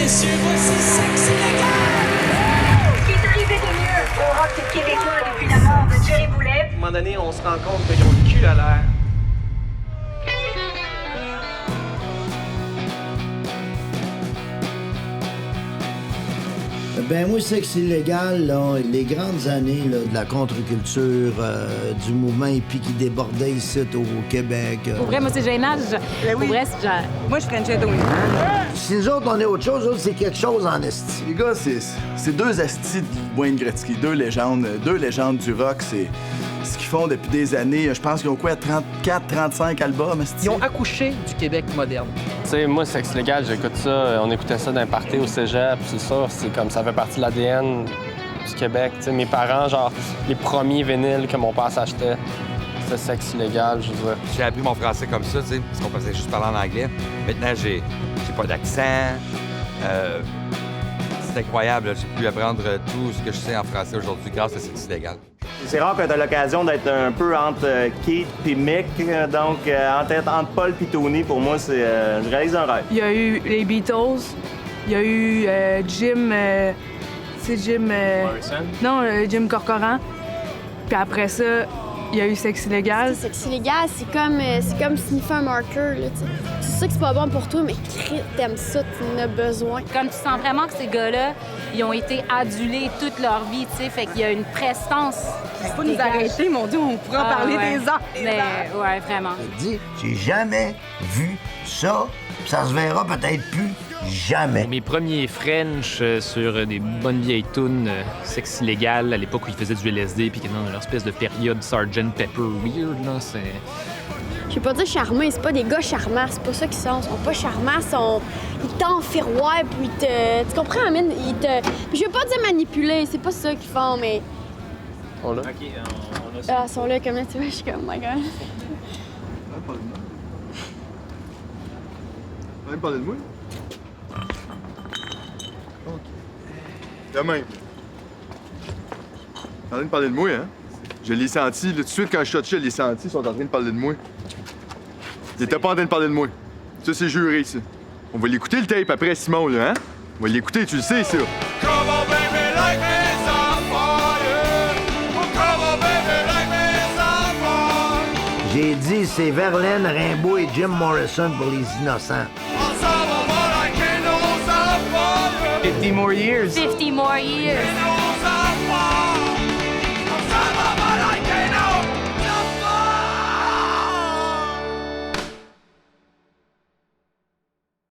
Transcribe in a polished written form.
messieurs, voici Sexe Illégal! Ce qui est arrivé de mieux au rock québécois depuis la mort de Jerry Boulet. À un moment donné, on se rend compte qu'ils ont le cul à l'air. Ben moi, Sexe Illégal, là, les grandes années là, de la contre-culture, du mouvement hippie qui débordait ici au Québec. Pour vrai, moi, c'est gênant. Pour vrai, c'est genre... Moi, je ferais une jet Si nous autres, on est autre chose, autres, c'est quelque chose en esti. Les gars, c'est deux astis de Wayne Gretzky, deux légendes du rock. C'est ce qu'ils font depuis des années. Je pense qu'ils ont quoi, 34, 35 albums, esti? Ils ont accouché du Québec moderne. Tu sais, moi, Sexe Illégal, j'écoute ça. On écoutait ça d'un party au cégep, c'est ça. C'est comme ça fait partie de l'ADN du Québec. Tu sais, mes parents, genre, les premiers vinyles que mon père s'achetait, c'était Sexe Illégal, je veux dire. J'ai appris mon français comme ça, tu sais, parce qu'on faisait juste parler en anglais. Maintenant, j'ai pas d'accent. C'est incroyable, là. J'ai pu apprendre tout ce que je sais en français aujourd'hui grâce à Sexe Illégal. C'est rare que tu as l'occasion d'être un peu entre Keith et Mick. Donc, entre Paul et Tony, pour moi, je réalise un rêve. Il y a eu les Beatles. Il y a eu Jim... c'est Jim... Morrison? Non, Jim Corcoran. Puis après ça, il y a eu Sexe Illégal. Sexe Illégal, c'est comme sniffer un marker, là, tu sais. C'est sûr que c'est pas bon pour toi, mais t'aimes ça, tu en as besoin. Comme tu sens vraiment que ces gars-là, ils ont été adulés toute leur vie, tu sais, fait qu'il y a une prestance. Faut pas nous arrêter, mon Dieu, on pourrait en parler ouais. des heures. Mais, ouais, vraiment. Je dis, j'ai jamais vu ça, pis ça se verra peut-être plus jamais. Mes premiers French sur des bonnes vieilles tunes Sexe Illégal, à l'époque où ils faisaient du LSD puis qui étaient dans leur espèce de période Sgt. Pepper weird, là, c'est... Je vais pas dire charmés, c'est pas des gars charmants, c'est pas ça qu'ils sont. Ils sont pas charmants, ils t'enferroient, puis tu comprends, Amine? Puis je veux pas dire manipuler, c'est pas ça qu'ils font, mais... On l'a? OK, on a Ah, ils sont là, comme là, tu vois, je suis comme, oh my God. On va parler de moi? OK. Demain. T'es en train de parler de moi, hein? Je l'ai senti, là, tout de suite, quand je suis je l'ai senti, ils sont en train de parler de moi. Ils étaient pas en train de parler de moi. Ça, c'est juré, ça. On va l'écouter, le tape, après, Simon, là, hein? On va l'écouter, tu le sais, ça. J'ai dit, c'est Verlaine, Rimbaud et Jim Morrison pour les innocents. 50 more years. 50 more years.